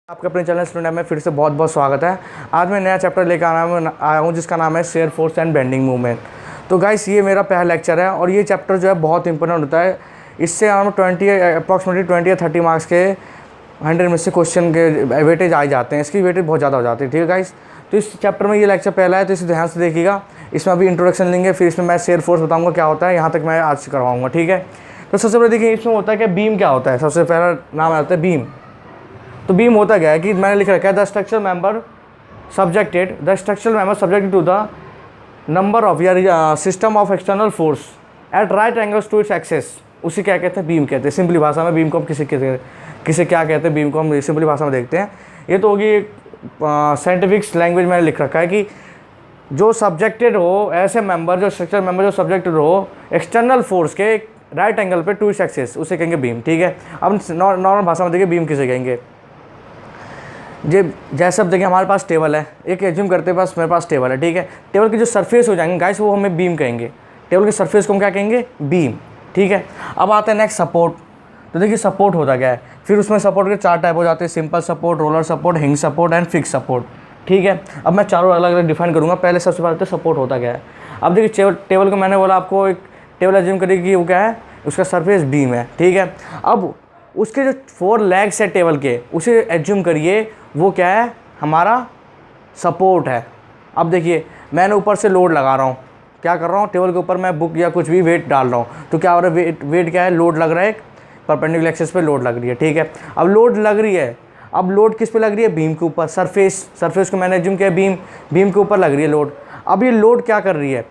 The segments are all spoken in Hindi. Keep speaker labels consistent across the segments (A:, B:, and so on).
A: आपके अपने चैनल स्टूडेंट में फिर से बहुत बहुत स्वागत है। आज मैं नया चैप्टर लेकर आया हूँ जिसका नाम है shear force and bending movement. तो गाइस ये मेरा पहला लेक्चर है और ये चैप्टर जो है बहुत इंपॉर्टेंट होता है। इससे अराउंड अप्रॉक्सीमेटली 20 या 30 मार्क्स के 100 में से क्वेश्चन के वेटेज आ जाते हैं। इसकी वेटेज बहुत ज़्यादा हो जाती है। ठीक है गाइस, तो इस चैप्टर में ये लेक्चर पहला है तो इसे ध्यान से देखिएगा। इसमें अभी इंट्रोडक्शन लेंगे, फिर इसमें मैं शेयर फोर्स बताऊँगा क्या होता है, यहाँ तक मैं आज करवाऊँगा। ठीक है, तो सबसे पहले देखिए इसमें होता है कि बीम क्या होता है। सबसे पहला नाम आता है बीम। तो बीम होता क्या है कि मैंने लिख रखा है the structural member subjected to the number of या system of external force at right angles to its axis. उसी क्या कहते हैं, बीम कहते हैं। सिंपली भाषा में बीम को हम किसे क्या कहते हैं, बीम को हम सिंपली भाषा में देखते हैं। ये तो होगी एक साइंटिफिक लैंग्वेज मैंने लिख रखा है कि जो सब्जेक्टेड हो ऐसे मेंबर, जो स्ट्रक्चरल मेंबर जो सब्जेक्टेड हो एक्सटर्नल फोर्स के राइट एंगल पे टू इट्स एक्सेस, उसे कहेंगे बीम। ठीक है, अब नॉर्मल भाषा में देखिए बीम किसे कहेंगे। जैसे अब देखिए हमारे पास टेबल है, एक एज्यूम करते हैं मेरे पास टेबल है। ठीक है, टेबल के जो सरफेस हो जाएंगे गाइस वो हमें बीम कहेंगे। टेबल के सरफेस को हम क्या कहेंगे, बीम। ठीक है, अब आते हैं नेक्स्ट सपोर्ट। तो देखिए सपोर्ट होता क्या है, फिर उसमें सपोर्ट के 4 टाइप हो जाते हैं, सिंपल सपोर्ट, रोलर सपोर्ट, हिंग सपोर्ट एंड फिक्स सपोर्ट। ठीक है, अब मैं चारों अलग अलग डिफाइन करूँगा। पहले सबसे पहले तो सपोर्ट होता क्या है। अब देखिए टेबल को मैंने बोला आपको, एक टेबल एज्यूम करिए कि वो क्या है, उसका सरफेस बीम है। ठीक है, अब उसके जो 4 लेग्स है टेबल के, उसे एज्यूम करिए वो क्या है, हमारा सपोर्ट है। अब देखिए मैंने ऊपर से लोड लगा रहा हूँ, क्या कर रहा हूँ, टेबल के ऊपर मैं बुक या कुछ भी वेट डाल रहा हूँ, तो क्या हो रहा है, वेट क्या है, लोड लग रहा है, परपेंडिकुलर एक्सिस पे लोड लग रही है। ठीक है, अब लोड लग रही है, अब लोड किस पे लग रही है, बीम के ऊपर। सरफेस को मैंने एज्यूम किया बीम के ऊपर लग रही है लोड। अब ये लोड क्या कर रही है,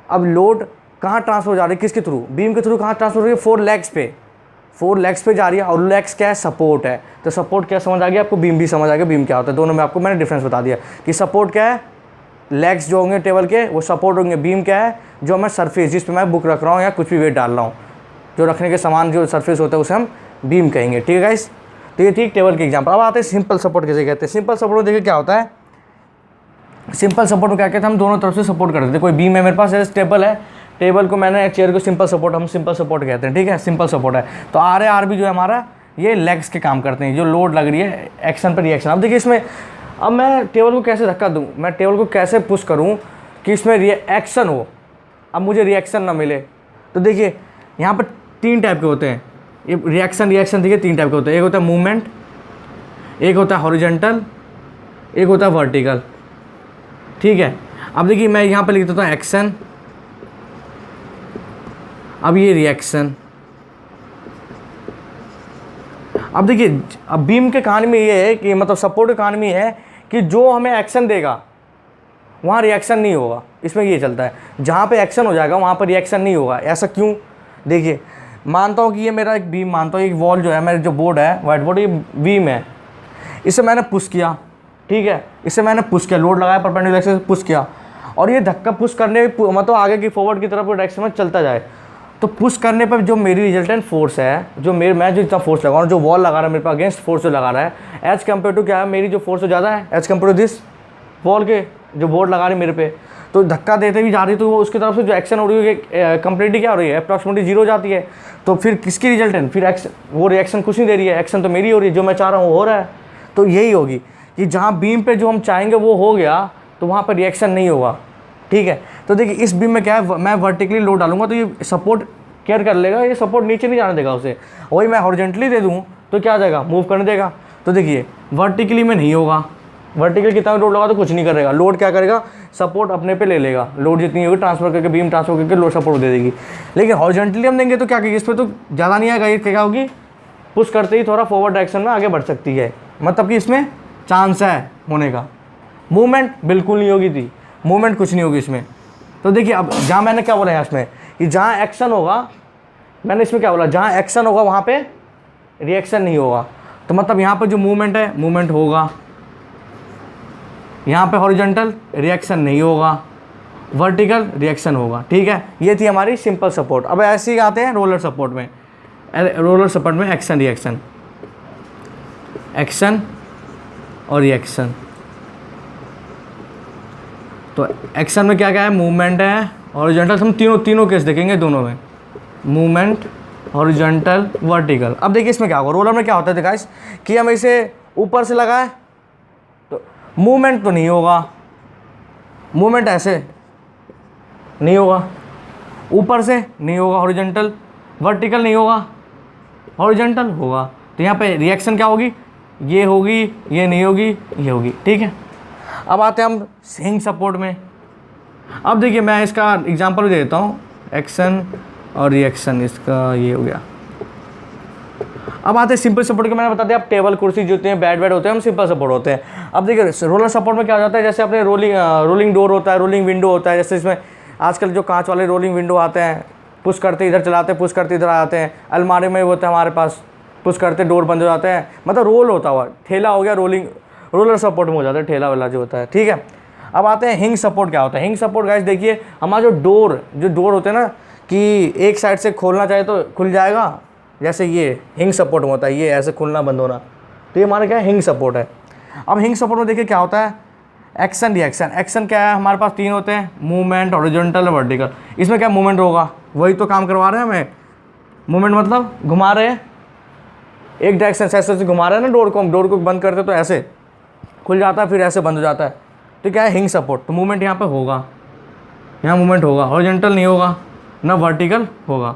A: अब लोड कहाँ ट्रांसफर हो जा रही है, किसके थ्रू, बीम के थ्रू। कहाँ ट्रांसफर हो रही है, 4 लेग्स पे जा रही है, और लेग्स क्या है, सपोर्ट है। तो सपोर्ट क्या समझ आ गया आपको, बीम भी समझ आ गया, बीम क्या होता है। दोनों में आपको मैंने डिफरेंस बता दिया कि सपोर्ट क्या है, लेग्स जो होंगे टेबल के वो सपोर्ट होंगे। बीम क्या है, जो मैं सरफेस जिस पे मैं बुक रख रहा हूँ या कुछ भी वेट डाल रहा हूँ, जो रखने के सामान जो सरफेस होता है उसे हम बीम कहेंगे। ठीक है गाइस, तो ये ठीक टेबल के एग्जाम्पल। अब आते हैं सिंपल सपोर्ट किसे कहते हैं। सिंपल सपोर्ट में देखिए क्या होता है, सिंपल सपोर्ट में क्या कहते हैं, हम दोनों तरफ से सपोर्ट कर देते हैं। कोई बीम है मेरे पास, जैसे टेबल है, टेबल को मैंने चेयर को सिंपल सपोर्ट, हम सिंपल सपोर्ट कहते हैं। ठीक है, सिंपल सपोर्ट है। तो आर भी जो है हमारा, ये लेग्स के काम करते हैं, जो लोड लग रही है एक्शन पर रिएक्शन। अब देखिए इसमें, अब मैं टेबल को कैसे धक्का दूँ, मैं टेबल को कैसे पुश करूँ कि इसमें रिएक्शन हो, अब मुझे रिएक्शन ना मिले। तो देखिए यहाँ पर 3 टाइप के होते हैं ये रिएक्शन देखिए 3 टाइप के होते हैं। एक होता है मूवमेंट, एक होता है हॉरिजॉन्टल, एक होता है वर्टिकल। ठीक है, अब देखिए मैं यहाँ पर लिख देता हूँ एक्शन, अब ये रिएक्शन। अब देखिए, अब बीम के कहानी में ये है कि मतलब सपोर्ट की कहानी में है कि जो हमें एक्शन देगा वहाँ रिएक्शन नहीं होगा। इसमें ये चलता है, जहाँ पे एक्शन हो जाएगा वहाँ पर रिएक्शन नहीं होगा। ऐसा क्यों, देखिए मानता हूँ कि ये मेरा एक बीम, मानता हूँ एक वॉल जो है, मेरा जो बोर्ड है व्हाइट बोर्ड, ये बीम है, इसे मैंने पुश किया। ठीक है, इसे मैंने पुश किया, लोड लगाया, परपेंडिकुलर एक्सिस पुश किया, और ये धक्का पुश करने मतलब आगे की फॉरवर्ड की तरफ डायरेक्शन में चलता जाए। तो पुश करने पर जो मेरी रिजल्टेंट फोर्स है, जो मैं जो इतना फोर्स लगा रहा हूँ, जो वॉल लगा रहा है मेरे पास अगेंस्ट फोर्स जो लगा रहा है, एज कम्पेयर टू क्या है, मेरी जो फोर्स ज़्यादा है as compared to this wall के जो बोर्ड लगा रही है मेरे पे। तो धक्का देते भी जा रही है, तो वो उसकी तरफ से जो एक्शन हो रही है कंप्लीटली क्या हो रही है, अप्रॉक्सीमेटली 0 हो जाती है। तो फिर किसकी रिजल्टेंट, फिर एक्शन, वो रिएक्शन कुछ नहीं दे रही है, एक्शन तो मेरी हो रही है, जो मैं चाह रहा हूँ वो हो रहा है। तो यही होगी कि जहाँ बीम पे जो हम चाहेंगे वो हो गया, तो वहाँ पर रिएक्शन नहीं होगा। ठीक है, तो देखिए इस बीम में क्या है, मैं वर्टिकली लोड डालूंगा तो ये सपोर्ट केयर कर लेगा, ये सपोर्ट नीचे नहीं जाने देगा उसे। वही मैं हॉरिजॉन्टली दे दूँ तो क्या जाएगा, मूव करने देगा। तो देखिए वर्टिकली में नहीं होगा, वर्टिकल कितना लोड लगा तो कुछ नहीं करेगा, लोड क्या करेगा, सपोर्ट अपने पे ले लेगा, लोड जितनी होगी ट्रांसफर करके, बीम ट्रांसफर करके लोड सपोर्ट दे देगी। लेकिन हॉरिजॉन्टली हम देंगे तो क्या कहेगी, इस पर तो ज़्यादा नहीं आएगा, ये क्या होगी, पुश करते ही थोड़ा फॉरवर्ड डायरेक्शन में आगे बढ़ सकती है, मतलब कि इसमें चांस है होने का। मूवमेंट बिल्कुल नहीं होगी थी, मूवमेंट कुछ नहीं होगी इसमें। तो देखिए अब जहाँ मैंने क्या बोला है इसमें कि जहाँ एक्शन होगा, मैंने इसमें क्या बोला, जहाँ एक्शन होगा वहाँ पे रिएक्शन नहीं होगा। तो मतलब यहाँ पर जो मूवमेंट है, मूवमेंट होगा, यहाँ पे हॉरिजॉन्टल रिएक्शन नहीं होगा, वर्टिकल रिएक्शन होगा। ठीक है, ये थी हमारी सिंपल सपोर्ट। अब ऐसे ही आते हैं रोलर सपोर्ट में। रोलर सपोर्ट में एक्शन रिएक्शन, एक्शन और रिएक्शन। तो एक्शन में क्या क्या है, मूवमेंट है, हॉरिजॉन्टल। हम तीनों केस देखेंगे दोनों में। Movement horizontal vertical. अब देखिए इसमें क्या होगा, रोलर में क्या होता है गाइस कि हम इसे ऊपर से लगाए तो मूवमेंट तो नहीं होगा, मूवमेंट ऐसे नहीं होगा, ऊपर से नहीं होगा हॉरिजॉन्टल, वर्टिकल नहीं होगा, हॉरिजॉन्टल होगा। तो यहाँ पे रिएक्शन क्या होगी, ये होगी, ये नहीं होगी, ये होगी, ठीक है। अब आते हैं हम हिंग सपोर्ट में। अब देखिए मैं इसका एग्जांपल भी दे देता हूँ, एक्शन और रिएक्शन, इसका ये हो गया। अब आते हैं सिंपल सपोर्ट के, मैंने बता दिया आप टेबल कुर्सी जो होते हैं बेड होते हैं, हम सिंपल सपोर्ट होते हैं। अब देखिए रोलर सपोर्ट में क्या हो जाता है, जैसे अपने रोलिंग डोर होता है, रोलिंग विंडो होता है, जैसे इसमें आजकल जो कांच वाले रोलिंग विंडो आते हैं, पुश करते इधर चलाते हैं, पुश करते इधर आते हैं। अलमारी में होता है हमारे पास, पुश करते डोर बंद हो जाते हैं, मतलब रोल होता हुआ ठेला हो गया, रोलर सपोर्ट में हो जाता है, ठेला वाला जो होता है, ठीक है। अब आते हैं हिंग सपोर्ट क्या होता है। हिंग सपोर्ट गाइस देखिए हमारा जो डोर होते हैं ना, कि एक साइड से खोलना चाहे तो खुल जाएगा, जैसे ये हिंग सपोर्ट में होता है, ये ऐसे खुलना बंद होना, तो ये हमारा क्या है, हिंग सपोर्ट है। अब हिंग सपोर्ट में देखिए क्या होता है, एक्शन रिएक्शन। एक्शन क्या है, हमारे पास 3 होते हैं, मूवमेंट हॉरिजॉन्टल वर्टिकल। इसमें क्या मूवमेंट होगा, वही तो काम करवा रहे हैं हमें। मूवमेंट मतलब घुमा रहे हैं, एक डायरेक्शन से ऐसे घुमा रहे हैं ना डोर को बंद करते तो ऐसे खुल जाता है, फिर ऐसे बंद हो जाता है, तो क्या है, हिंग सपोर्ट। तो मूवमेंट यहाँ पे होगा, यहाँ मूवमेंट होगा, हॉरिजॉन्टल नहीं होगा ना वर्टिकल होगा।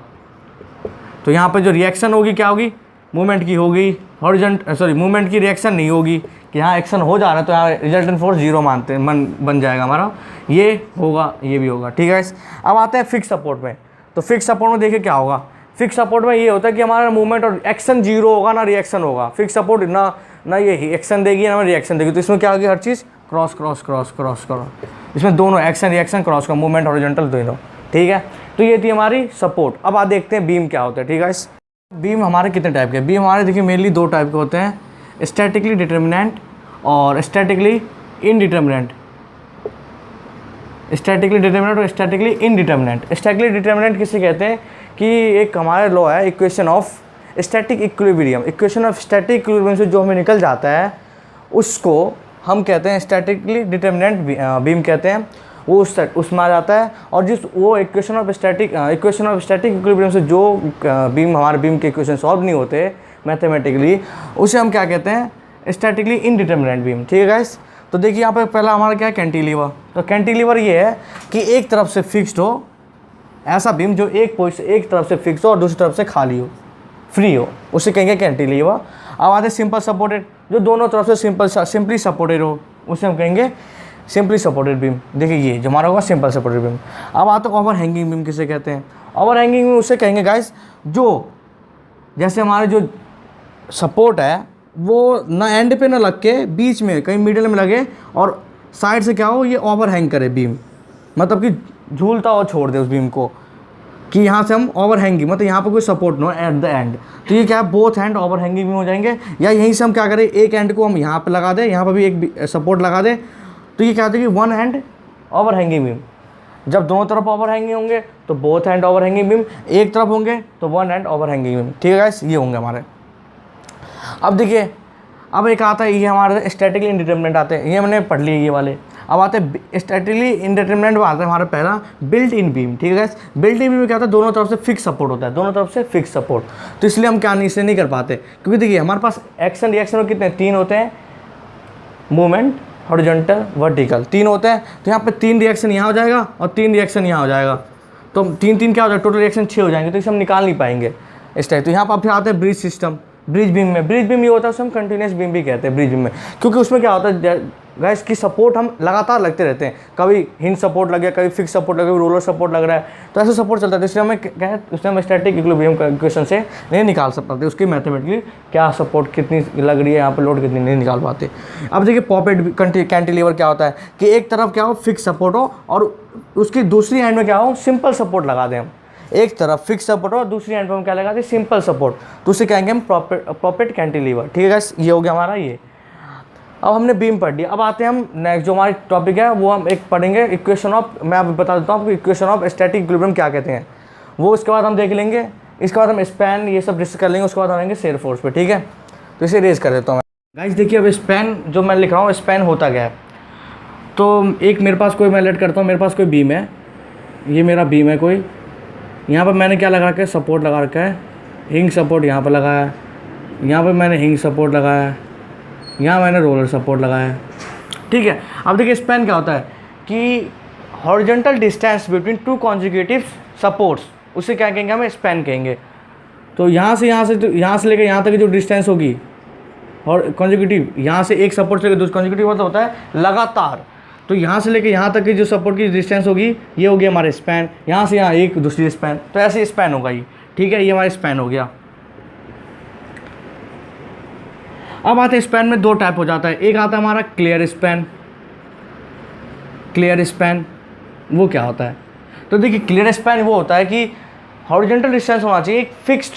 A: तो यहाँ पे जो रिएक्शन होगी क्या होगी, मूवमेंट की होगी, मूवमेंट की रिएक्शन नहीं होगी, कि यहाँ एक्शन हो जा रहा है तो यहाँ रिजल्टेंट फोर्स 0 मानते हैं, बन जाएगा हमारा, ये होगा, ये भी होगा, ठीक है। अब आते हैं फिक्स सपोर्ट में। तो फिक्स सपोर्ट में देखिए क्या होगा, फिक्स सपोर्ट में ये होता है कि हमारा मूवमेंट और एक्शन 0 होगा ना रिएक्शन होगा। फिक्स सपोर्ट ना ये एक्शन देगी ना रिएक्शन देगी, तो इसमें क्या होगी, हर चीज़ क्रॉस क्रॉस क्रॉस क्रॉस करो, इसमें दोनों एक्शन रिएक्शन क्रॉस का, मूवमेंट हॉरिजॉन्टल दोनों, ठीक है। तो ये थी हमारी सपोर्ट। अब आप देखते हैं बीम क्या होता है, ठीक है। बीम हमारे कितने टाइप के, बीम हमारे देखिए मेनली 2 टाइप के होते हैं, स्टैटिकली डिटर्मिनेंट और स्टैटिकली इनडिटर्मिनेंट। स्टैटिकली डिटर्मिनेंट और स्टैटिकली इनडिटर्मिनेंट। स्टैटिकली डिटर्मिनेंट किसे कहते हैं कि एक हमारे लॉ है, equation of static equilibrium. Equation of static equilibrium से जो हमें निकल जाता है उसको हम कहते हैं स्टैटिकली डिटर्मिनेंट बीम कहते हैं, वो उसमें आ जाता है। और जिस वो इक्वेशन ऑफ स्टैटिक इक्विलिब्रियम से जो बीम हमारे बीम के इक्वेशन सॉल्व नहीं होते मैथमेटिकली, उसे हम क्या कहते हैं, स्टैटिकली इनडिटर्मिनेंट बीम, ठीक है गाइस। तो देखिए यहाँ पे पहला हमारा क्या है, कैंटिलीवर। तो कैंटिलीवर ये है कि एक तरफ से फिक्स्ड हो, ऐसा बीम जो एक तरफ से फिक्स हो और दूसरी तरफ से खाली हो, फ्री हो, उसे कहेंगे कैंटिलीवर। अब आते सिंपल सपोर्टेड, जो दोनों तरफ से सिंपली सपोर्टेड हो, उसे हम कहेंगे सिंपली सपोर्टेड बीम। देखिए ये जो हमारा होगा सिंपल सपोर्टेड बीम। अब आते ओवर हैंगिंग बीम किसे कहते हैं। ओवर हैंगिंग बीम उसे कहेंगे गाइस जो जैसे हमारे जो सपोर्ट है वो ना एंड पे ना लग के बीच में कहीं मिडिल में लगे और साइड से क्या हो, ये ओवर हैंग करे बीम, मतलब कि झूलता और छोड़ दे उस बीम को, कि यहाँ से हम ओवर हैंगिंग मतलब यहाँ पे कोई सपोर्ट ना हो एट द एंड। तो ये क्या है, both hand over hanging beam हो जाएंगे। या यहीं से हम क्या करें, एक एंड को हम यहाँ पे लगा दें, यहाँ पर भी एक सपोर्ट लगा दें, तो ये क्या होता है कि one hand over hanging beam. जब दोनों तरफ ओवर हैंगिंग होंगे तो both hand over hanging beam, एक तरफ होंगे तो one hand over hanging beam, ठीक है गाइस, ये होंगे हमारे। अब देखिए अब एक आता है, ये हमारे स्टैटिकली इंडिटर्मिनेंट आते हैं, ये मैंने पढ़ लिए ये वाले। अब आते हैं स्टैटिकली इंडिटर्मिनेंट में आता है हमारा पहला बिल्ट इन बीम, ठीक है गाइस। बिल्ट इन बीम में क्या होता है, दोनों तरफ से फिक्स सपोर्ट होता है, दोनों तरफ से फिक्स सपोर्ट। तो इसलिए हम क्या इसे नहीं कर पाते, क्योंकि देखिए हमारे पास एक्शन रिएक्शन में कितने 3 होते हैं, मूवमेंट हॉरिजॉन्टल वर्टिकल 3 होते हैं। तो यहाँ पे 3 रिएक्शन यहाँ हो जाएगा और 3 रिएक्शन यहाँ हो जाएगा, तो 3 क्या हो जाएगा, टोटल रिएक्शन 6 हो जाएंगे, तो इसे हम निकाल नहीं पाएंगे इस टाइप। तो यहाँ पर फिर आते हैं ब्रिज सिस्टम। ब्रिज बीम में, ब्रिज बीम ये होता है उसे हम कंटिन्यूस बीम भी कहते हैं ब्रिज बीम में, क्योंकि उसमें क्या होता है गाइस की सपोर्ट हम लगातार लगते रहते हैं, कभी हिंज सपोर्ट लग गया, कभी फिक्स सपोर्ट लग गया, कभी रोलर सपोर्ट लग रहा है, तो ऐसे सपोर्ट चलता है। इसलिए हमें क्या है, उसमें हम स्टैटिक इक्विलिब्रियम का इक्वेशन से नहीं निकाल सकते, उसकी मैथमेटिकली क्या सपोर्ट कितनी लग रही है, यहाँ पर लोड कितनी नहीं निकाल पाते। अब देखिए पॉपेट कैंटिलीवर क्या होता है कि एक तरफ क्या हो फिक्स सपोर्ट हो और उसकी दूसरी एंड में क्या हो सिंपल सपोर्ट लगा दें हम, एक तरफ फिक्स सपोर्ट और दूसरी एंड पर हम क्या लगाते हैं सिंपल सपोर्ट, तो उसे कहेंगे हम पॉपेट कैंटिलीवर, ठीक है गाइस, ये हो गया हमारा ये। अब हमने बीम पढ़ लिया, अब आते हैं हम नेक्स्ट जो हमारी टॉपिक है वो हम एक पढ़ेंगे इक्वेशन ऑफ, मैं आप बता देता हूँ आपको इक्वेशन ऑफ स्टैटिक इक्विलिब्रियम क्या कहते हैं, वो उसके बाद हम देख लेंगे। इसके बाद हम स्पैन ये सब डिस्कस कर लेंगे, उसके बाद हम आएंगे शेयर फोर्स पे, ठीक है। तो इसे रेज कर देता हूँ मैं गाइस। देखिए अब स्पैन जो मैं लिख रहा हूँ, स्पैन होता क्या है, तो एक मेरे पास कोई मैं लेट करता हूँ, मेरे पास कोई बीम है, ये मेरा बीम है कोई, यहाँ पर मैंने क्या लगा रखा है, सपोर्ट लगा रखा है, हिंग सपोर्ट यहाँ पर लगाया है, यहाँ पर मैंने हिंग सपोर्ट लगाया है, यहाँ मैंने रोलर सपोर्ट लगाया है। ठीक है, अब देखिए स्पैन क्या होता है कि horizontal distance between two consecutive supports, उसे क्या कहेंगे, हमें स्पैन कहेंगे। तो यहाँ से लेकर यहाँ तक की जो डिस्टेंस होगी और कॉन्जिक्यूटिव, यहाँ से एक सपोर्ट से लेकर दूसरा, कॉन्जिक्यूटिव मतलब होता है लगातार, तो यहाँ से लेकर यहाँ तक की जो सपोर्ट की डिस्टेंस होगी ये होगी हमारे स्पैन, यहाँ से यहाँ एक दूसरी स्पैन, तो ऐसे स्पैन होगा ये। ठीक है, ये हमारा स्पैन हो गया। अब आते हैं स्पैन में दो टाइप हो जाता है, एक आता है हमारा क्लियर स्पैन। क्लियर स्पैन वो क्या होता है, तो देखिए क्लियर स्पैन वो होता है कि हॉरिजॉन्टल डिस्टेंस होना चाहिए एक फिक्स्ड,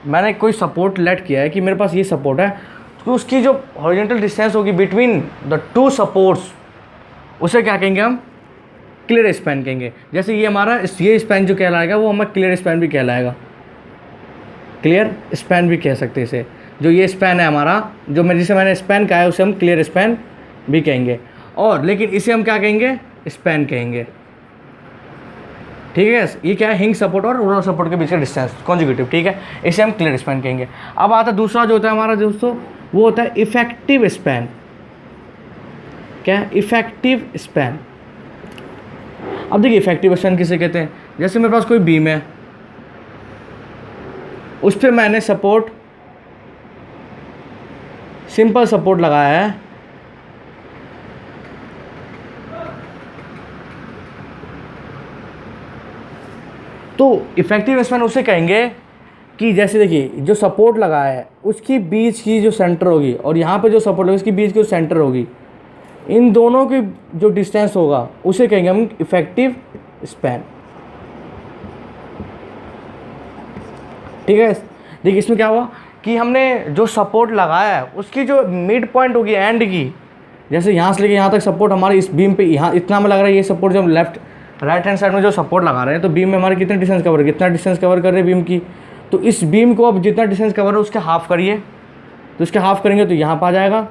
A: मैंने कोई सपोर्ट लेट किया है कि मेरे पास ये सपोर्ट है, तो उसकी जो हॉरिजॉन्टल डिस्टेंस होगी बिटवीन द टू सपोर्ट्स, उसे क्या कहेंगे हम, क्लियर स्पैन कहेंगे। जैसे ये हमारा ये स्पैन जो कहलाएगा वो हमें क्लियर स्पैन भी कहलाएगा, क्लियर स्पैन भी कह सकते हैं इसे। जो ये स्पैन है हमारा, जो जिसे मैंने स्पैन कहा है, उसे हम क्लियर स्पैन भी कहेंगे, और लेकिन इसे हम क्या कहेंगे, स्पैन कहेंगे। ठीक है, ये क्या है, हिंग सपोर्ट और रोलर सपोर्ट के बीच का डिस्टेंस कॉन्जिक्यूटिव। ठीक है, इसे हम क्लियर स्पैन कहेंगे। अब आता है दूसरा जो होता है हमारा दोस्तों, वो होता है इफेक्टिव स्पैन। क्या है, इफेक्टिव स्पैन। अब देखिए इफेक्टिव स्पैन किसे कहते हैं, जैसे मेरे पास कोई बीम है, उस पर मैंने सपोर्ट, सिंपल सपोर्ट लगाया है, तो इफेक्टिव स्पैन उसे कहेंगे कि जैसे देखिए जो सपोर्ट लगाया है उसकी बीच की जो सेंटर होगी और यहाँ पे जो सपोर्ट होगी उसकी बीच की जो सेंटर होगी, इन दोनों की जो डिस्टेंस होगा उसे कहेंगे हम इफेक्टिव स्पैन। ठीक है, देखिए इसमें क्या हुआ कि हमने जो सपोर्ट लगाया है उसकी जो मिड पॉइंट होगी एंड की, जैसे यहाँ से लेके यहाँ तक सपोर्ट हमारे इस बीम पे यहाँ इतना में लग रहा है, ये सपोर्ट जो हम लेफ्ट राइट हैंड साइड में जो सपोर्ट लगा रहे हैं, तो बीम में हमारे कितने डिस्टेंस कवर, कितना डिस्टेंस कवर कर रहे हैं बीम की, तो इस बीम को अब जितना डिस्टेंस कवर है उसके हाफ करिए, तो इसके हाफ करेंगे तो यहाँ पर आ जाएगा,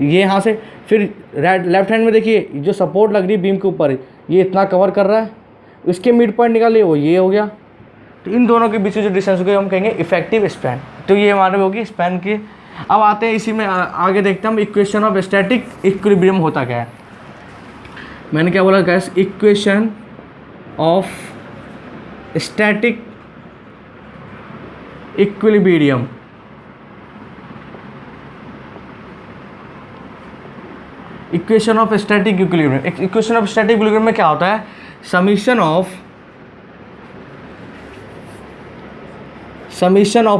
A: ये यहाँ से फिर राइट लेफ्ट हैंड में देखिए जो सपोर्ट लग रही है बीम के ऊपर, ये इतना कवर कर रहा है, इसके मिड पॉइंट निकालिए, वो ये हो गया, तो इन दोनों के बीच जो डिस्टेंस होगी हम कहेंगे इफेक्टिव स्पैन। तो ये हमारे होगी स्पैन की। अब आते हैं इसी में आगे देखते हैं हम इक्वेशन ऑफ स्टैटिक इक्विलिब्रियम होता क्या है। मैंने क्या बोला guys, equation of static equilibrium. Equation of static equilibrium, equation of static equilibrium में क्या होता है, summation of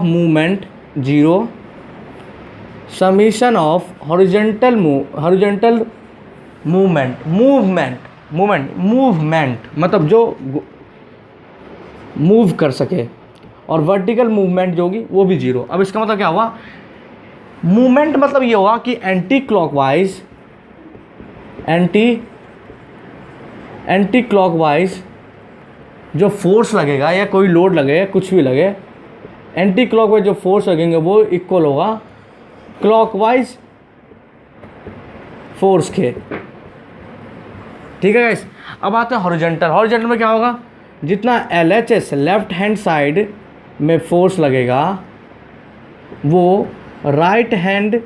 A: movement zero, summation of horizontal movement मतलब जो मूव कर सके, और वर्टिकल मूवमेंट जो होगी वो भी जीरो। अब इसका मतलब क्या हुआ, मूवमेंट मतलब ये हुआ कि एंटी क्लॉकवाइज जो फोर्स लगेगा या कोई लोड लगे, कुछ भी लगे, एंटी क्लॉकवाइज जो फोर्स लगेंगे वो इक्वल होगा क्लॉकवाइज फोर्स के। ठीक है गाइस, अब आते हैं हॉरिजॉन्टल में क्या होगा, जितना LHS लेफ्ट हैंड साइड में फोर्स लगेगा वो राइट हैंड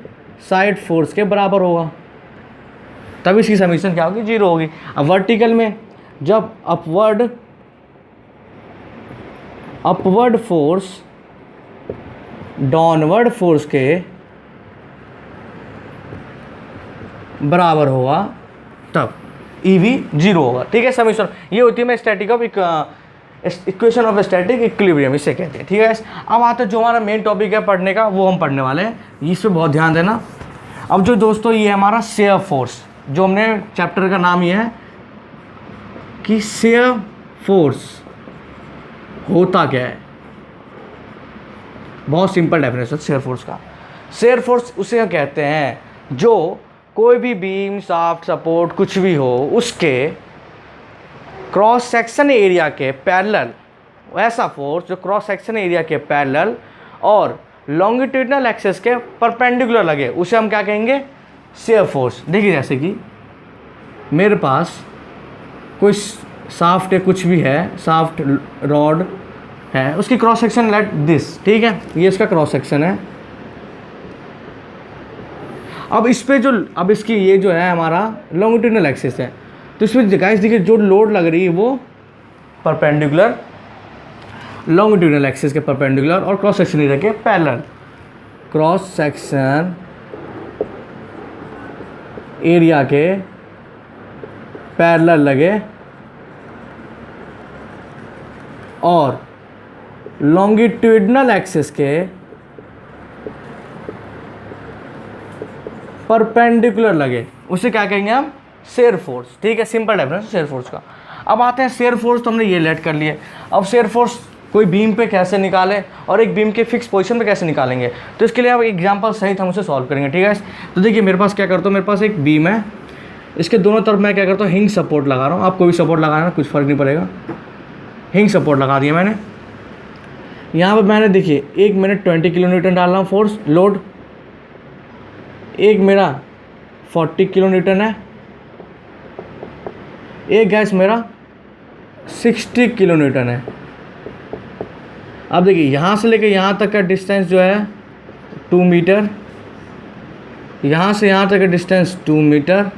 A: साइड फोर्स के बराबर होगा, तब इसकी समीशन क्या होगी, जीरो होगी। अब वर्टिकल में जब अपवर्ड फोर्स डाउनवर्ड फोर्स के बराबर होगा तब EV जीरो होगा। ठीक है, समीशन ये होती है static of equation of static equilibrium, इसे कहते हैं। ठीक है, अब आते हैं जो हमारा मेन टॉपिक है पढ़ने का, वो हम पढ़ने वाले हैं, इस पर बहुत ध्यान देना। अब जो दोस्तों ये हमारा शेयर फोर्स, जो हमने चैप्टर का नाम ये है कि शेयर फोर्स होता क्या है, बहुत सिंपल डेफिनेशन शेयर फोर्स का। शेयर फोर्स उसे कहते हैं जो कोई भी बीम, शाफ्ट, सपोर्ट कुछ भी हो उसके क्रॉस सेक्शन एरिया के पैरेलल, ऐसा फोर्स जो क्रॉस सेक्शन एरिया के पैरेलल और लॉन्गिट्यूडनल एक्सिस के परपेंडिकुलर लगे, उसे हम क्या कहेंगे, शेयर फोर्स। देखिए जैसे कि मेरे पास कोई शाफ्ट है, कुछ भी है, शाफ्ट, रॉड, है, उसकी क्रॉस सेक्शन लेट दिस, ठीक है, ये इसका क्रॉस सेक्शन है। अब इस पे जो, अब इसकी ये जो है हमारा लॉन्गिट्यूडनल एक्सिस है, तो इसमें गाइस देखिए जो लोड लग रही है वो परपेंडिकुलर लॉन्गिट्यूडनल एक्सिस के परपेंडिकुलर और क्रॉस सेक्शन एरिया के पैरेलल, क्रॉस सेक्शन एरिया के पैरेलल लगे और लॉन्गिट्यूडनल एक्सिस के परपेंडिकुलर लगे, उसे क्या कहेंगे हम, शेयर फोर्स, ठीक है, सिंपल डेफिनेशन शेयर फोर्स का। अब आते हैं शेयर फोर्स, तो हमने ये लेट कर लिए। अब शेयर फोर्स कोई बीम पे कैसे निकालें और एक बीम के फिक्स पोजीशन पे कैसे निकालेंगे, तो इसके लिए अब एग्जांपल सहित हम उसे सॉल्व करेंगे, ठीक है। तो देखिए मेरे पास क्या करता हूँ, मेरे पास एक बीम है, इसके दोनों तरफ मैं क्या करता हूँ, हिंज सपोर्ट लगा रहा हूँ। आप कोई भी सपोर्ट लगाना, कुछ फ़र्क नहीं पड़ेगा। हिंज सपोर्ट लगा दिया मैंने। यहाँ पर मैंने देखिए एक मैंने 20 किलो न्यूटन डाल रहा हूँ फोर्स लोड, एक मेरा 40 किलो न्यूटन है, एक गैस मेरा 60 किलो न्यूटन है। अब देखिए यहाँ से लेकर यहाँ तक का डिस्टेंस जो है 2 मीटर, यहाँ से यहाँ तक का डिस्टेंस 2 मीटर,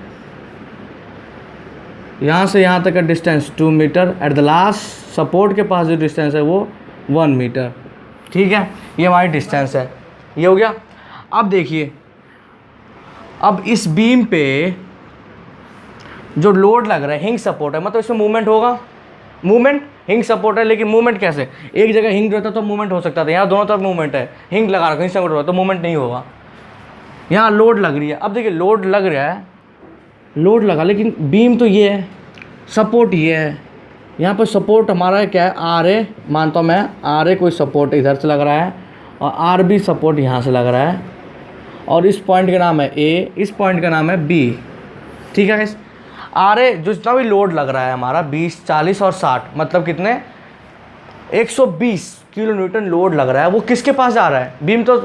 A: यहाँ से यहाँ तक का distance 2 metre, at the last support के पास जो डिस्टेंस है वो 1 मीटर, ठीक है। ये हमारी डिस्टेंस है, ये हो गया। अब देखिए अब इस बीम पे जो लोड लग रहा है, हिंज सपोर्ट है, मतलब इसमें मूवमेंट होगा, मूवमेंट, हिंज सपोर्ट है, लेकिन मूवमेंट कैसे, एक जगह हिंज रहता तो मूवमेंट हो सकता था, यहाँ दोनों तरफ मूवमेंट है, हिंज लगा रखा, हिंज सपोर्ट होगा तो मूवमेंट नहीं होगा। यहाँ लोड लग रही है, अब देखिए लोड लग रहा है, लोड लगा, लेकिन बीम तो ये है, सपोर्ट ये है, यहाँ पर सपोर्ट हमारा क्या है, आर ए, मानता हूँ मैं आर ए कोई सपोर्ट इधर से लग रहा है और आर बी सपोर्ट यहाँ से लग रहा है, और इस पॉइंट का नाम है ए, इस पॉइंट का नाम है बी, ठीक है। आर ए जो जितना भी लोड लग रहा है हमारा 20, 40 और 60, मतलब कितने, 120 किलो न्यूटन लोड लग रहा है, वो किसके पास जा रहा है, बीम तो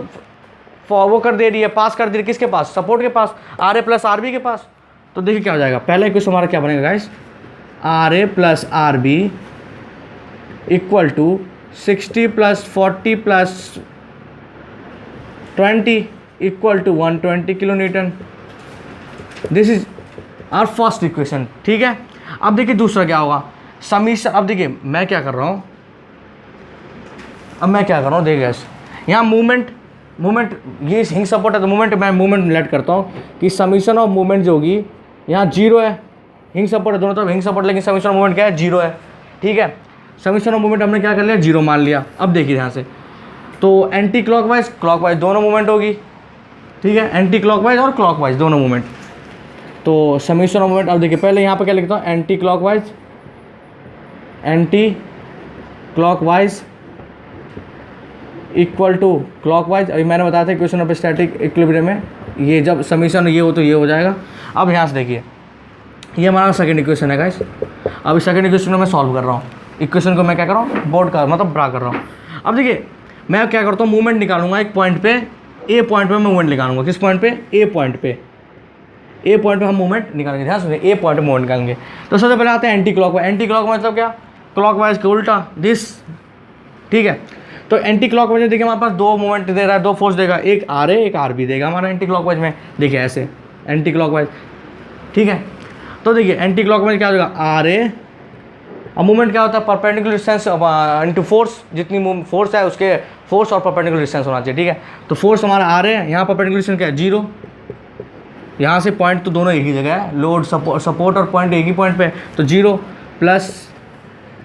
A: वो कर दे रही है, पास कर दे रही है, किसके पास, सपोर्ट के पास, R A plus R B के पास। तो देखिए क्या हो जाएगा, पहला इक्वेशन हमारा क्या बनेगा guys, R A plus R B equal to 60 plus 40 plus 20 equal to 120 kilonewton. This is our first equation, ठीक है। अब देखिए दूसरा क्या होगा, समीशन। अब देखिए मैं क्या कर रहा हूँ, देखिए यहाँ मूवमेंट ये हिंज सपोर्ट है तो मैं मूवमेंट लेट करता हूँ कि समीशन ऑफ मूवमेंट जो होगी यहाँ 0 है, हिंज सपोर्ट है दोनों तरफ हिंज सपोर्ट, लेकिन समीशन ऑफ मूवमेंट क्या है, 0 है, ठीक है। समीशन ऑफ मूवमेंट हमने क्या कर लिया, 0 मान लिया। अब देखिए यहाँ से तो एंटी क्लॉकवाइज क्लॉकवाइज दोनों मूवमेंट होगी, ठीक है, एंटी क्लॉकवाइज और क्लॉकवाइज दोनों मूवमेंट। तो समीशन ऑफ मूवमेंट, अब देखिए पहले यहाँ पे क्या लिखता हूँ, anticlockwise equal to clockwise. अभी मैंने बताया था इक्वेशन ऑफ स्टैटिक इक्विलिब्रियम में ये जब समीशन ये हो तो ये हो जाएगा। अब यहाँ से देखिए ये हमारा सेकंड इक्वेशन है गाइस। अब इस सेकंड इक्वेशन को मैं सॉल्व कर रहा हूँ, इक्वेशन को मैं क्या कर रहा हूँ, बोर्ड का मतलब ब्रा कर रहा हूँ। अब देखिए मैं क्या करता हूँ, मूवमेंट निकालूंगा एक पॉइंट पे, ए पॉइंट पे मैं मूवमेंट निकालूंगा, किस पॉइंट पे, ए पॉइंट पे हम मूवमेंट निकालेंगे, ध्यान सुनिए, ए पॉइंट पे मूवमेंट निकालेंगे। तो सबसे पहले आते हैं एंटी क्लॉकवाइज। एंटी क्लॉकवाइज मतलब क्या, क्लॉकवाइज के उल्टा, दिस, ठीक है। तो एंटी क्लॉकवाइज में देखिए हमारे पास दो मूवमेंट दे रहा है, दो फोर्स देगा, एक आर ए एक आर बी देगा हमारा एंटी क्लॉकवाइज में, देखिए ऐसे एंटी क्लॉकवाइज, ठीक है। तो देखिए एंटी क्लॉकवाइज क्या हो जाएगा, आर ए, अब मूवमेंट क्या होता है, परपेंडिकुलर डिस्टेंस इनटू फोर्स, जितनी फोर्स है उसके फोर्स और परपेंडिकुलर डिस्टेंस होना चाहिए, ठीक है। तो फोर्स हमारा आर ए, यहाँ परपेंडिकुलर डिस्टेंस क्या है, 0, यहाँ से पॉइंट तो दोनों एक ही जगह है, लोड सपोर्ट और पॉइंट एक ही पॉइंट पे, तो 0 प्लस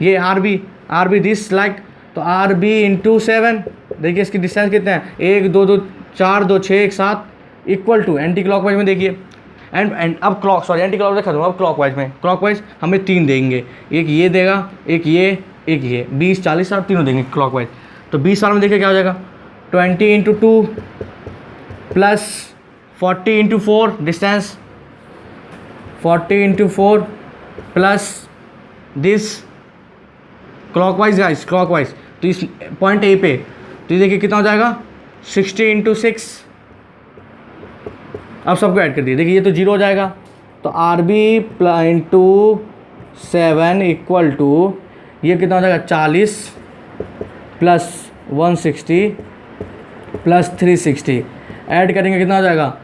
A: ये आर बी दिस लाइक, तो आर बी इंटू 7, देखिए इसकी डिस्टेंस कितने हैं, 1 2 2 4 2 6 1 7 इक्वल टू एंटी क्लॉकवाइज में देखिए एंड अब एंटी क्लॉकवाइज खत्म, अब क्लॉकवाइज हमें 3 देंगे, एक ये देगा, एक ये 20 40 60 तीनों देंगे क्लॉकवाइज। तो 20 साल में देखिए क्या हो जाएगा, 20 into 2 plus 40 into 4 distance, 40 into 4 plus this clockwise guys, clockwise. तो इस पॉइंट ए पे तो ये देखिए कितना हो जाएगा, 60 इंटू 6, अब सबको ऐड कर दिए, देखिए ये तो 0 हो जाएगा, तो R B into 7 equal to ये कितना हो जाएगा, 40 प्लस 160 प्लस 360, ऐड करेंगे कितना हो जाएगा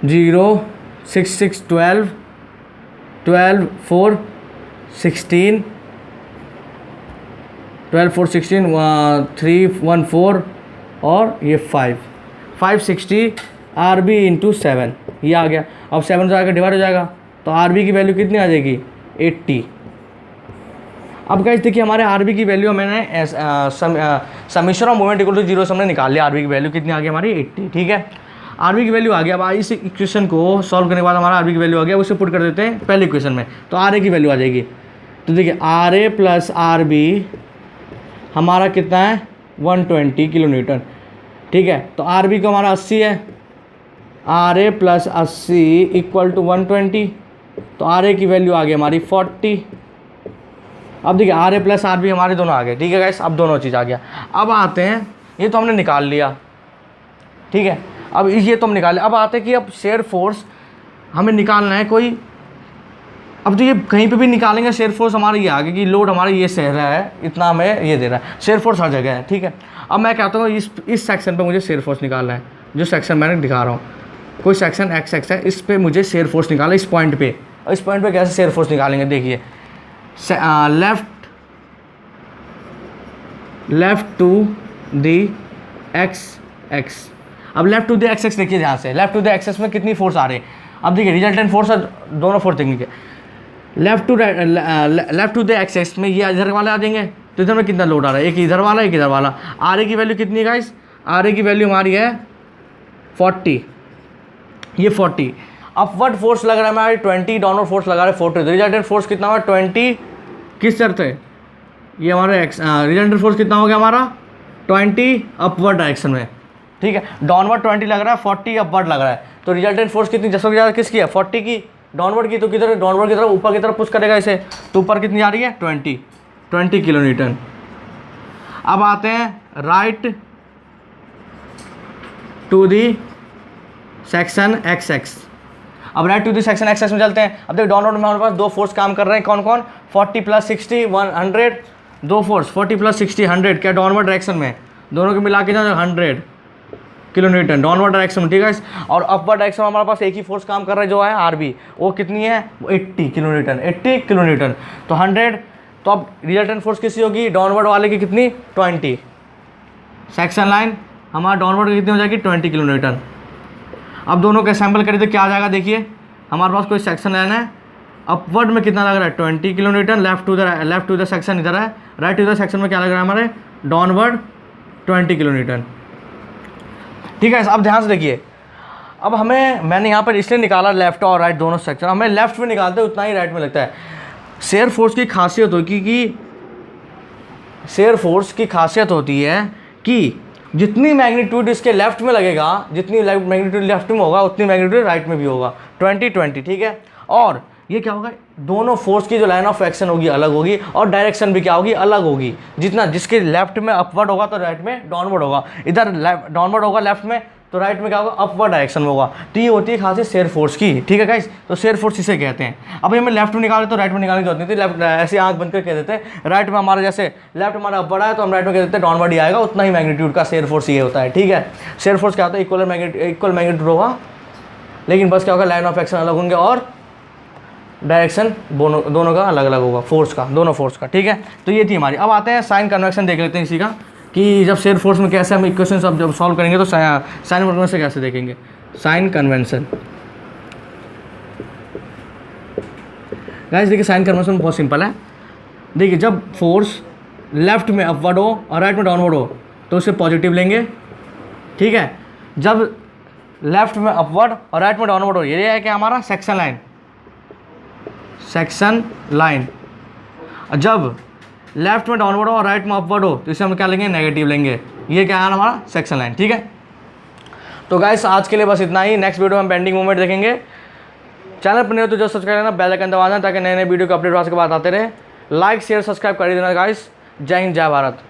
A: 0 6 6 12 12 4 16 12 4 16 3 1 4 और ये 560 आर बी इंटू 7, ये आ गया। अब 7 से आकर डिवाइड हो जाएगा तो आर बी की वैल्यू कितनी आ जाएगी 80। अब गाइस देखिए हमारे आर बी की वैल्यू मैंने summation of moment equal to 0 से हमने निकाल लिया। आर बी की वैल्यू कितनी आ गई हमारी 80, ठीक है। आर बी की वैल्यू आ गया। अब इस इक्वेशन को सॉल्व करने के बाद हमारा आर बी की वैल्यू आ गया, उसे पुट कर देते हैं पहले इक्वेशन में, तो आर ए की वैल्यू आ जाएगी। तो देखिए R A plus R B हमारा कितना है 120 किलो न्यूटन, ठीक है। तो आर बी को हमारा 80 है, R A plus 80 equal to 120, तो आर ए की वैल्यू आ गई हमारी 40। अब देखिए R A plus R B हमारे दोनों आ गए, ठीक है गाइस, अब दोनों चीज़ आ गया। अब आते हैं, ये तो हमने निकाल लिया, ठीक है। अब ये तो हम निकाले, अब आते हैं कि अब शेयर फोर्स हमें निकालना है कोई। अब तो ये कहीं पे भी निकालेंगे शेयर फोर्स हमारा ये आगे कि लोड हमारा ये सह रहा है, इतना हमें ये दे रहा है, शेयर फोर्स हर जगह है, ठीक है। अब मैं कहता हूँ इस सेक्शन पे मुझे शेयर फोर्स निकालना है, जो सेक्शन मैंने दिखा रहा हूँ, कोई सेक्शन एक्स एक्स है, इस पे मुझे शेयर फोर्स निकालना, इस पॉइंट पे। और इस पॉइंट पे कैसे शेयर फोर्स निकालेंगे, देखिए left to the X X. अब left to the X X देखिए ध्यान से, left to the X X में कितनी फोर्स आ रही है। अब देखिए रिजल्टेंट फोर्स और दोनों फोर्स देखेंगे। Left to the X X में ये इधर वाले आ जाएंगे, तो इधर में कितना लोड आ रहा है, एक इधर वाला एक इधर वाला। आर ए की वैल्यू कितनी है गाइस, आर ए की वैल्यू हमारी है 40, ये 40। अपवर्ड फोर्स लग रहा है हमारी 20, डाउनवर्ड फोर्स लगा रहा है 40। रिजल्टेंट फोर्स कितना हुआ 20 किस तरफ से, ये हमारा रिजल्टेंट फोर्स कितना हो गया हमारा 20 अपवर्ड डायरेक्शन में, ठीक है। डाउनवर्ड 20 लग रहा है, 40 अपवर्ड लग रहा है। तो रिजल्टेंट फोर्स कितनी जैसे ज़्यादा किसकी है 40 की, डाउनवर्ड की, तो किधर डाउनवर्ड की तरफ ऊपर की तरफ पुश करेगा इसे, तो ऊपर कितनी आ रही है 20 किलो न्यूटन। अब आते हैं right to the section X X. अब right to the section X X में चलते हैं। अब देखो डाउनवर्ड में हमारे पास दो फोर्स काम कर रहे हैं, कौन कौन 40 प्लस 60 100, दो फोर्स 40 प्लस 60 100 क्या डाउनवर्ड डायरेक्शन में, दोनों को मिला के ना 100 किलो न्यूटन डाउनवर्ड डायरेक्शन में, ठीक है। और अपवर्ड डायरेक्शन में हमारे पास एक ही फोर्स काम कर रहा है जो है आर बी, वो कितनी है 80 किलो न्यूटन, 80 किलो न्यूटन, तो 100। तो अब रिजल्टेंट फोर्स किसी होगी डाउनवर्ड वाले की कितनी 20, सेक्शन लाइन हमारा डाउनवर्ड की कितनी हो जाएगी 20 किलो न्यूटन। अब दोनों का सैम्पल करें तो क्या आ जाएगा, देखिए हमारे पास कोई सेक्शन लाइन है, अपवर्ड में कितना लग रहा है 20 kilonewton, left to the section इधर है, राइट टू द सेक्शन में क्या लग रहा है हमारे डाउनवर्ड 20 किलो न्यूटन, ठीक है। अब ध्यान से देखिए, अब मैंने यहाँ पर इसलिए निकाला लेफ्ट और राइट दोनों सेक्शन, हमें लेफ्ट में निकालते हैं उतना ही राइट में लगता है। शेयर फोर्स की खासियत होती कि शेयर फोर्स की खासियत होती है कि जितनी मैग्नीट्यूड इसके लेफ्ट में लगेगा, जितनी मैग्नीट्यूड लेफ्ट में होगा उतनी मैग्नीट्यूड राइट में भी होगा, 20-20, ठीक है। और ये क्या होगा, दोनों फोर्स की जो लाइन ऑफ एक्शन होगी अलग होगी और डायरेक्शन भी क्या होगी अलग होगी। जितना जिसके लेफ्ट में अपवर्ड होगा तो राइट में डाउनवर्ड होगा, इधर डाउनवर्ड होगा लेफ्ट में तो राइट में क्या होगा अपवर्ड डायरेक्शन में होगा। तो ये होती है खासियत शेयर फोर्स की, ठीक है गाइस। तो शेयर फोर्स इसे कहते हैं। अब हमें लेफ्ट में निकाले तो राइट में निकालने की जरूरत नहीं थी, लेफ्ट ऐसे आंख बंद कर कह देते हैं राइट में हमारा, जैसे लेफ्ट हमारा अपवर्ड है तो हम राइट में कह देते हैं डाउनवर्ड ही आएगा, उतना ही मैग्नीट्यूड का शेयर फोर्स ये होता है, ठीक है। शेयर फोर्स क्या होता है इक्वल मैग्नीट्यूड होगा, लेकिन बस क्या होगा लाइन ऑफ एक्शन अलग होंगे और डायरेक्शन दोनों का अलग अलग होगा, फोर्स का, दोनों फोर्स का, ठीक है। तो ये थी हमारी। अब आते हैं साइन कन्वेंशन देख लेते हैं इसी का, कि जब शेयर फोर्स में कैसे हम इक्वेशन सब जब सॉल्व करेंगे तो साइन कन्वेंशन कैसे देखेंगे। साइन कन्वेंशन गाइस देखिए, साइन कन्वेंशन बहुत सिंपल है। देखिए जब फोर्स लेफ्ट में अपवर्ड हो और राइट में डाउनवर्ड हो तो उसे पॉजिटिव लेंगे, ठीक है। जब लेफ्ट में अपवर्ड और राइट में डाउनवर्ड हो, ये है कि हमारा सेक्शन लाइन, सेक्शन लाइन। जब लेफ्ट में डाउनवर्ड हो और राइट में अपवर्ड हो तो इसे हम क्या लेंगे नेगेटिव लेंगे, ये क्या है हमारा सेक्शन लाइन, ठीक है। तो गाइस आज के लिए बस इतना ही। नेक्स्ट वीडियो में बेंडिंग मूवमेंट देखेंगे। चैनल पर नहीं हो तो जो सब्सक्राइब करना, बेल आइकन दबा देना ताकि नए नए वीडियो के अपडेट के बाद आते रहे। लाइक शेयर सब्सक्राइब कर देना गाइस। जय हिंद जय भारत।